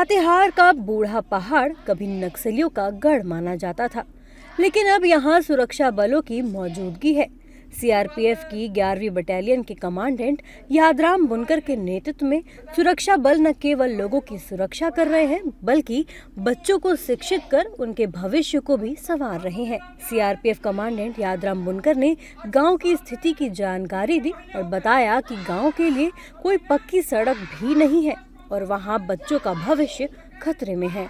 लातेहार का बूढ़ा पहाड़ कभी नक्सलियों का गढ़ माना जाता था, लेकिन अब यहाँ सुरक्षा बलों की मौजूदगी है। सीआरपीएफ की 11वीं बटालियन के कमांडेंट यादराम बुनकर के नेतृत्व में सुरक्षा बल न केवल लोगों की सुरक्षा कर रहे हैं, बल्कि बच्चों को शिक्षित कर उनके भविष्य को भी संवार रहे हैं। सीआरपीएफ कमांडेंट यादराम बुनकर ने गांव की स्थिति की जानकारी दी और बताया कि गांव के लिए कोई पक्की सड़क भी नहीं है और वहाँ बच्चों का भविष्य खतरे में है।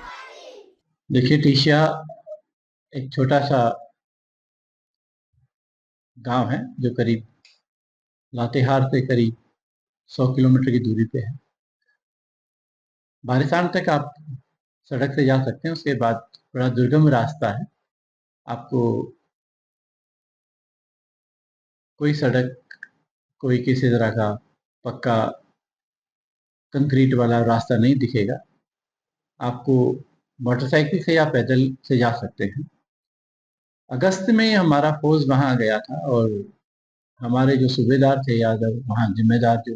देखिए, टीशिया एक छोटा सा गांव है जो करीब लातेहार से करीब 100 किलोमीटर की दूरी पे है। बारिशान तक आप सड़क से जा सकते हैं, उसके बाद बड़ा दुर्गम रास्ता है। आपको कोई सड़क, कोई किसी तरह का पक्का कंक्रीट वाला रास्ता नहीं दिखेगा। आपको मोटरसाइकिल से या पैदल से जा सकते हैं। अगस्त में हमारा फोर्स वहाँ गया था और हमारे जो सूबेदार थे या जो वहाँ जिम्मेदार जो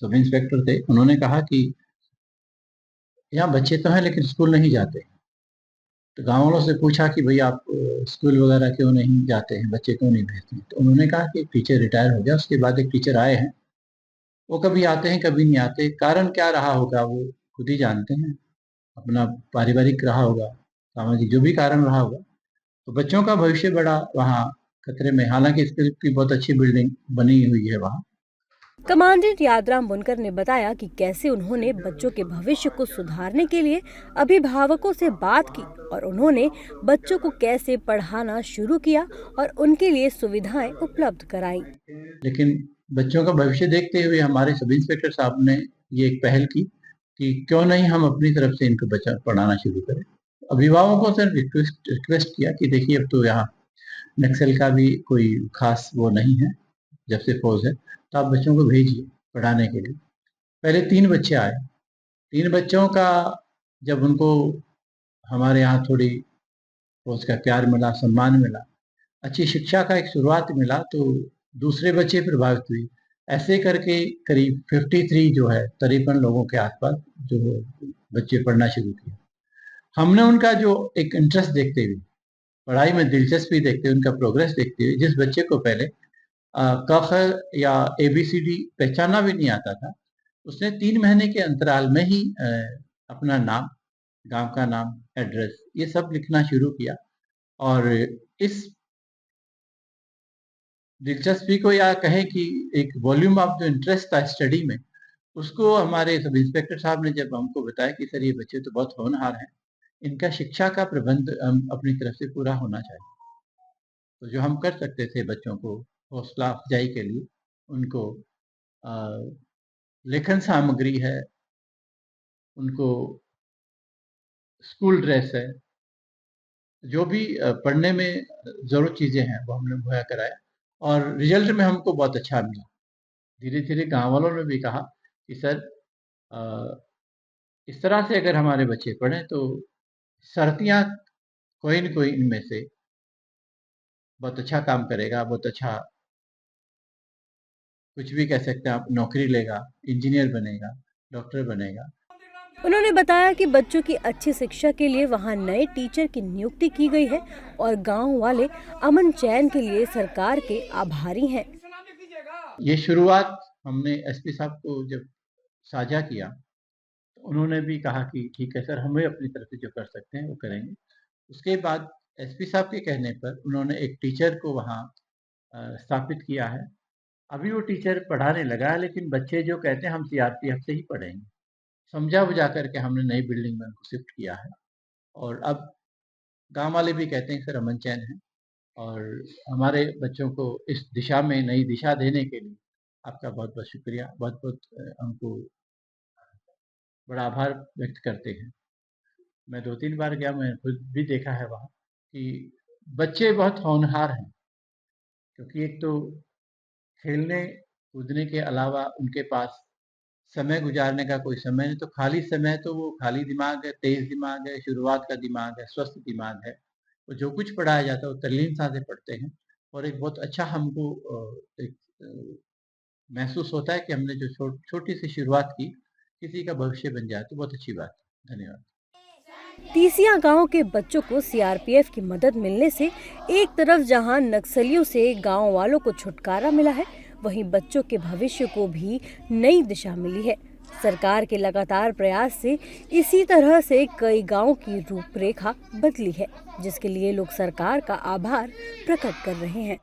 सब इंस्पेक्टर थे, उन्होंने कहा कि यहाँ बच्चे तो हैं लेकिन स्कूल नहीं जाते। तो गाँव वालों से पूछा कि भाई आप स्कूल वगैरह क्यों नहीं जाते हैं, बच्चे क्यों नहीं भेजते हैं? तो उन्होंने कहा कि टीचर रिटायर हो गया, उसके बाद एक टीचर आए हैं, वो कभी आते हैं कभी नहीं आते। कारण क्या रहा होगा वो खुद ही जानते हैं, अपना पारिवारिक रहा होगा, सामाजिक जो भी कारण रहा होगा। तो बच्चों का भविष्य बड़ा वहाँ खतरे में। हालांकि स्कूल की बहुत अच्छी बिल्डिंग बनी हुई है वहाँ। कमांडेंट यादराम बुनकर ने बताया कि कैसे उन्होंने बच्चों के भविष्य को सुधारने के लिए अभिभावकों से बात की और उन्होंने बच्चों को कैसे पढ़ाना शुरू किया और उनके लिए सुविधाएं उपलब्ध कराई। लेकिन बच्चों का भविष्य देखते हुए हमारे सब इंस्पेक्टर साहब ने ये एक पहल की कि क्यों नहीं हम अपनी तरफ से इनको बच्चा पढ़ाना शुरू करें। अभिभावकों से रिक्वेस्ट किया कि देखिए, अब तो यहाँ नक्सल का भी कोई खास वो नहीं है, जब से फौज है, तो आप बच्चों को भेजिए पढ़ाने के लिए। पहले 3 बच्चे आए। 3 बच्चों का जब उनको हमारे यहाँ थोड़ी फौज का प्यार मिला, सम्मान मिला, अच्छी शिक्षा का एक शुरुआत मिला, तो दूसरे बच्चे प्रभावित हुए। ऐसे करके करीब 53 जो है 53 लोगों के आसपास जो बच्चे पढ़ना शुरू किए। हमने उनका जो एक इंटरेस्ट देखते हुए, पढ़ाई में दिलचस्पी देखते हुए, उनका प्रोग्रेस देखते हुए, जिस बच्चे को पहले क ख या ABCD पहचानना भी नहीं आता था, उसने 3 महीने के अंतराल में ही अपना नाम, गांव का नाम, एड्रेस ये सब लिखना शुरू किया। और इस दिलचस्पी को या कहें कि एक वॉल्यूम ऑफ जो इंटरेस्ट था स्टडी में, उसको हमारे सब इंस्पेक्टर साहब ने जब हमको बताया कि सर ये बच्चे तो बहुत होनहार हैं, इनका शिक्षा का प्रबंध अपनी तरफ से पूरा होना चाहिए। तो जो हम कर सकते थे बच्चों को हौसला अफजाई के लिए, उनको अ, लेखन सामग्री है, उनको स्कूल ड्रेस है, जो भी पढ़ने में ज़रूरत चीज़ें हैं वो हमने मुहैया कराया और रिजल्ट में हमको बहुत अच्छा मिला। धीरे-धीरे गाँव वालों ने भी कहा कि सर अ, इस तरह से अगर हमारे बच्चे पढ़ें तो शर्तियाँ कोई न कोई इनमें से बहुत अच्छा काम करेगा, बहुत अच्छा कुछ भी कह सकते हैं आप, नौकरी लेगा, इंजीनियर बनेगा, डॉक्टर बनेगा। उन्होंने बताया कि बच्चों की अच्छी शिक्षा के लिए वहां नए टीचर की नियुक्ति की गई है और गांव वाले अमन चैन के लिए सरकार के आभारी हैं। ये शुरुआत हमने एसपी साहब को जब साझा किया, तो उन्होंने भी कहा कि ठीक है सर, हम भी अपनी तरफ से जो कर सकते हैं वो करेंगे। उसके बाद एसपी साहब के कहने पर उन्होंने एक टीचर को वहाँ स्थापित किया है। अभी वो टीचर पढ़ाने लगा है, लेकिन बच्चे जो कहते हैं हम सीआरपीएफ से ही पढ़ेंगे, समझा बुझा करके हमने नई बिल्डिंग में उनको शिफ्ट किया है। और अब गाँव वाले भी कहते हैं सर अमन चैन है। और हमारे बच्चों को इस दिशा में नई दिशा देने के लिए आपका बहुत-बहुत शुक्रिया, बहुत-बहुत हमको बड़ा आभार व्यक्त करते हैं। मैं 2-3 बार गया, मैं खुद भी देखा है वहाँ कि बच्चे बहुत होनहार हैं, क्योंकि एक तो खेलने कूदने के अलावा उनके पास समय गुजारने का कोई समय नहीं। तो खाली समय तो वो खाली दिमाग है, तेज दिमाग है, शुरुआत का दिमाग है, स्वस्थ दिमाग है। तो जो कुछ पढ़ाया जाता है वो तल्लीनता से पढ़ते हैं और एक बहुत अच्छा हमको एक महसूस होता है कि हमने जो छोटी सी शुरुआत की, किसी का भविष्य बन जाए तो बहुत अच्छी बात है। धन्यवाद। तीसिया गांव के बच्चों को सीआरपीएफ की मदद मिलने से एक तरफ जहां नक्सलियों से गांव वालों को छुटकारा मिला है, वहीं बच्चों के भविष्य को भी नई दिशा मिली है। सरकार के लगातार प्रयास से इसी तरह से कई गांवों की रूपरेखा बदली है, जिसके लिए लोग सरकार का आभार प्रकट कर रहे हैं।